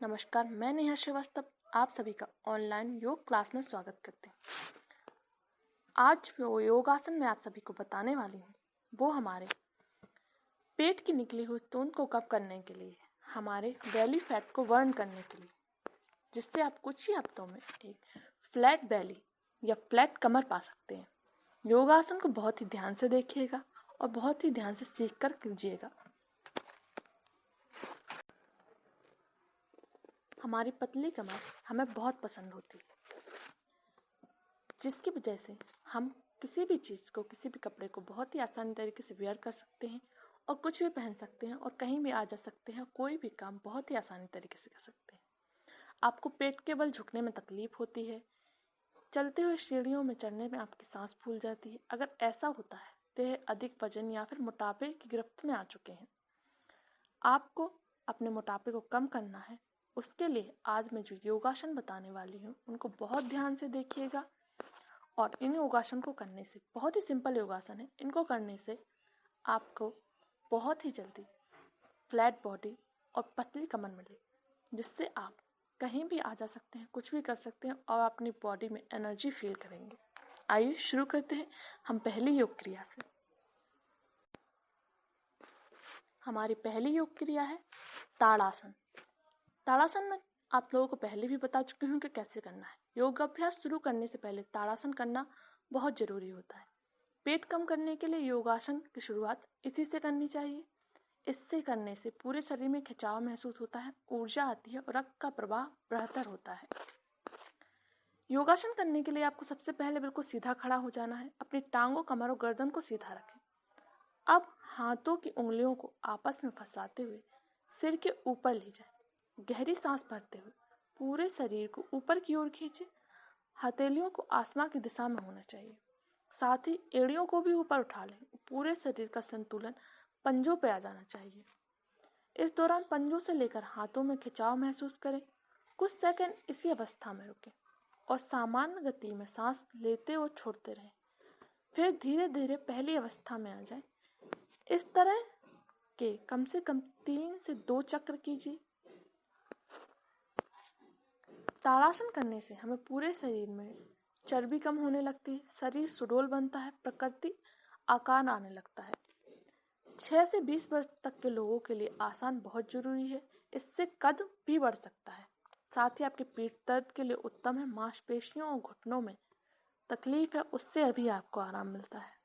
नमस्कार, मैं नेहा श्रीवास्तव आप सभी का ऑनलाइन योग क्लास में स्वागत करते हैं। आज जो योगासन में आप सभी को बताने वाली हूँ वो हमारे पेट की निकली हुई तूंद को कम करने के लिए, हमारे बेली फैट को बर्न करने के लिए, जिससे आप कुछ ही हफ्तों में एक फ्लैट बेली या फ्लैट कमर पा सकते हैं। योगासन को बहुत ही ध्यान से देखिएगा और बहुत ही ध्यान से सीख कर कीजिएगा। हमारी पतली कमर हमें बहुत पसंद होती है, जिसकी वजह से हम किसी भी चीज़ को, किसी भी कपड़े को बहुत ही आसानी तरीके से वेयर कर सकते हैं और कुछ भी पहन सकते हैं और कहीं भी आ जा सकते हैं। कोई भी काम बहुत ही आसानी तरीके से कर सकते हैं। आपको पेट के बल झुकने में तकलीफ होती है, चलते हुए सीढ़ियों में चढ़ने में आपकी सांस फूल जाती है। अगर ऐसा होता है तो यह अधिक वजन या फिर मोटापे की गिरफ्त में आ चुके हैं। आपको अपने मोटापे को कम करना है। उसके लिए आज मैं जो योगासन बताने वाली हूँ उनको बहुत ध्यान से देखिएगा। और इन योगासन को करने से, बहुत ही सिंपल योगासन है, इनको करने से आपको बहुत ही जल्दी फ्लैट बॉडी और पतली कमर मिले, जिससे आप कहीं भी आ जा सकते हैं, कुछ भी कर सकते हैं और अपनी बॉडी में एनर्जी फील करेंगे। आइए शुरू करते हैं हम पहली योग क्रिया से। हमारी पहली योग क्रिया है ताड़ासन। ताड़ासन में आप लोगों को पहले भी बता चुकी हूँ कि कैसे करना है। योग अभ्यास शुरू करने से पहले ताड़ासन करना बहुत जरूरी होता है। पेट कम करने के लिए योगासन की शुरुआत इसी से करनी चाहिए। इससे करने से पूरे शरीर में खिंचाव महसूस होता है, ऊर्जा आती है और रक्त का प्रवाह बेहतर होता है। योगासन करने के लिए आपको सबसे पहले बिल्कुल सीधा खड़ा हो जाना है। अपनी टांगों, कमर और गर्दन को सीधा रखें। अब हाथों की उंगलियों को आपस में फंसाते हुए सिर के ऊपर ले जाएं। गहरी सांस भरते हुए पूरे शरीर को ऊपर की ओर खींचे। हथेलियों को आसमान की दिशा में होना चाहिए। साथ ही एड़ियों को भी ऊपर उठा लें। पूरे शरीर का संतुलन पंजों पे आ जाना चाहिए। इस दौरान पंजों से लेकर हाथों में खिंचाव महसूस करें। कुछ सेकंड इसी अवस्था में रुकें और सामान्य गति में सांस लेते और छोड़ते रहें। फिर धीरे धीरे पहली अवस्था में आ जाएं। इस तरह के कम से कम 3 से 2 चक्र कीजिए। ताड़ासन करने से हमें पूरे शरीर में चर्बी कम होने लगती है, शरीर सुडौल बनता है, प्रकृति आकार आने लगता है। 6 से 20 वर्ष तक के लोगों के लिए आसन बहुत जरूरी है। इससे कद भी बढ़ सकता है। साथ ही आपके पीठ दर्द के लिए उत्तम है। मांसपेशियों और घुटनों में तकलीफ है, उससे अभी आपको आराम मिलता है।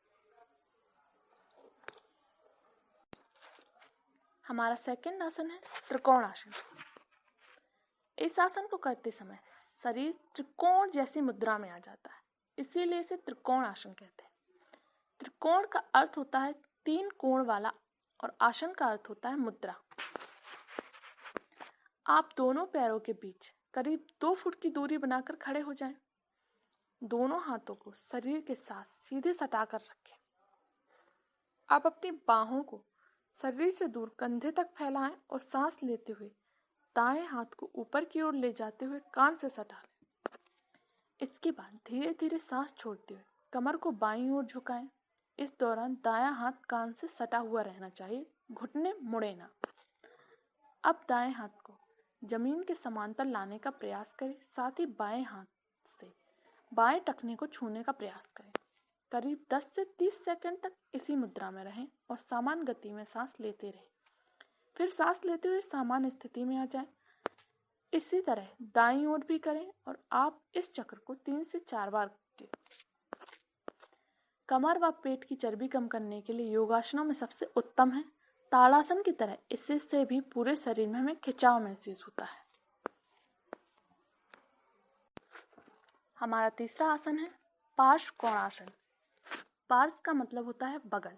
हमारा सेकंड आसन है त्रिकोण आसन। इस आसन को करते समय शरीर त्रिकोण जैसी मुद्रा में आ जाता है, इसीलिए इसे त्रिकोण आसन कहते हैं। त्रिकोण का अर्थ होता है 3 कोण वाला और आसन का अर्थ होता है मुद्रा। आप दोनों पैरों के बीच करीब 2 फुट की दूरी बनाकर खड़े हो जाएं। दोनों हाथों को शरीर के साथ सीधे सटाकर रखें। आप अपनी बाहों को शरीर से दूर कंधे तक फैलाएं और सांस लेते हुए दाएं हाथ को ऊपर की ओर ले जाते हुए कान से सटा लें। इसके बाद धीरे धीरे सांस छोड़ते हुए कमर को बाईं ओर झुकाएं। इस दौरान दायां हाथ कान से सटा हुआ रहना चाहिए, घुटने मुड़े ना। अब दाएं हाथ को जमीन के समांतर लाने का प्रयास करें। साथ ही बाएं हाथ से बाएं टखने को छूने का प्रयास करें। करीब 10 से 30 सेकंड तक इसी मुद्रा में रहें और सामान्य गति में सांस लेते रहें। फिर सांस लेते हुए सामान्य स्थिति में आ जाएं। इसी तरह दाईं ओर भी करें और आप इस चक्र को 3 से 4 बार कीजिए। कमर व पेट की चर्बी कम करने के लिए योगासनों में सबसे उत्तम है ताड़ासन की तरह इससे भी पूरे शरीर में हमें खिंचाव महसूस होता है। हमारा तीसरा आसन है पार्श्व कोणासन। पार्श्व का मतलब होता है बगल।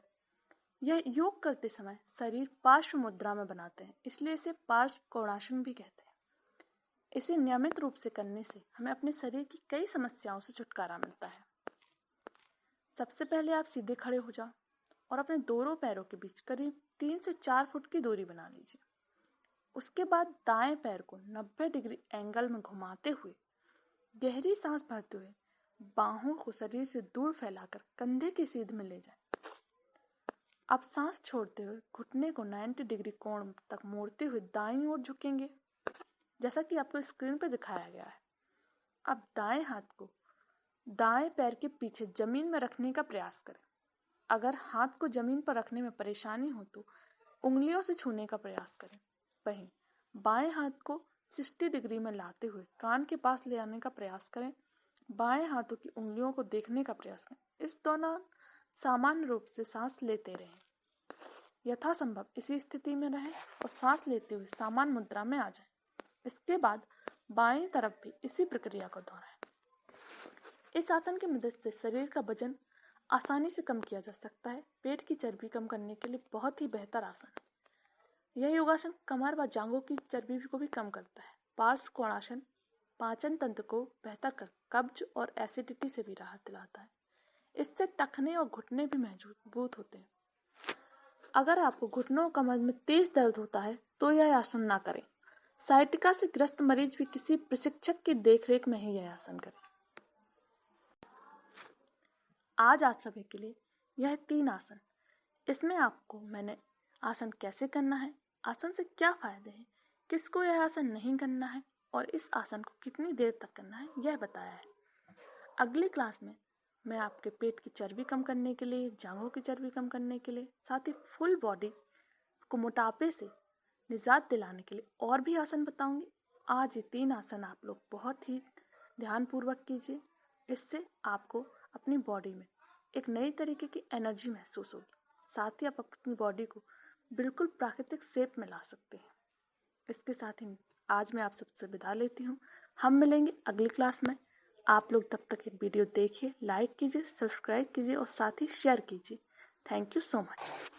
यह योग करते समय शरीर पार्श्व मुद्रा में बनाते हैं, इसलिए इसे पार्श्व कोणासन भी कहते हैं। इसे नियमित रूप से करने से हमें अपने शरीर की कई समस्याओं से छुटकारा मिलता है। सबसे पहले आप सीधे खड़े हो जाओ और अपने दोनों पैरों के बीच करीब 3 से 4 फुट की दूरी बना लीजिए। उसके बाद दाएं पैर को 90 डिग्री एंगल में घुमाते हुए गहरी सांस भरते हुए बाहों को शरीर से दूर फैलाकर कंधे की सीध में ले जाएं। अब सांस छोड़ते हुए घुटने को 90 डिग्री कोण तक मोड़ते हुए दाईं ओर झुकेंगे। जैसा कि आपको स्क्रीन पर दिखाया गया है। अब दाएं हाथ को दाएं पैर के पीछे जमीन में रखने का प्रयास करें। अगर हाथ को जमीन पर रखने में परेशानी हो तो उंगलियों से छूने का प्रयास करें। वहीं बाएं हाथ को 60 डिग्री में लाते हुए कान के पास ले आने का प्रयास करें। बाएं हाथों की उंगलियों को देखने का प्रयास करें। इस दौरान सामान्य रूप से सांस लेते रहें। यथासंभव इसी स्थिति में रहें और सांस लेते हुए सामान्य मुद्रा में आ जाएं। इसके बाद बाएं तरफ भी इसी प्रक्रिया को दोहराएं। इस आसन की मदद से शरीर का वजन आसानी से कम किया जा सकता है। पेट की चर्बी कम करने के लिए बहुत ही बेहतर आसन है। यह योगासन कमर व जांघों की चर्बी को भी कम करता है। पार्श्व कोणासन पाचन तंत्र को बेहतर कर कब्ज और एसिडिटी से भी राहत दिलाता है। इससे टखने और घुटने भी मजबूत होते हैं। अगर आपको घुटनों और कमर में तेज दर्द होता है तो यह आसन ना करें। साइटिका से ग्रस्त मरीज भी किसी प्रशिक्षक की देखरेख में ही यह आसन करें। आज आप सभी के लिए यह 3 आसन। इसमें आपको मैंने आसन कैसे करना है, आसन से क्या फायदे हैं, किसको यह आसन नहीं करना है और इस आसन को कितनी देर तक करना है, यह बताया है। अगली क्लास में मैं आपके पेट की चर्बी कम करने के लिए, जांघों की चर्बी कम करने के लिए, साथ ही फुल बॉडी को मोटापे से निजात दिलाने के लिए और भी आसन बताऊंगी। आज ये 3 आसन आप लोग बहुत ही ध्यानपूर्वक कीजिए। इससे आपको अपनी बॉडी में एक नई तरीके की एनर्जी महसूस होगी। साथ ही आप अपनी बॉडी को बिल्कुल प्राकृतिक शेप में ला सकते हैं। इसके साथ ही आज मैं आप सबसे विदा लेती हूँ। हम मिलेंगे अगली क्लास में। आप लोग तब तक ये वीडियो देखिए, लाइक कीजिए, सब्सक्राइब कीजिए और साथ ही शेयर कीजिए। Thank you so much.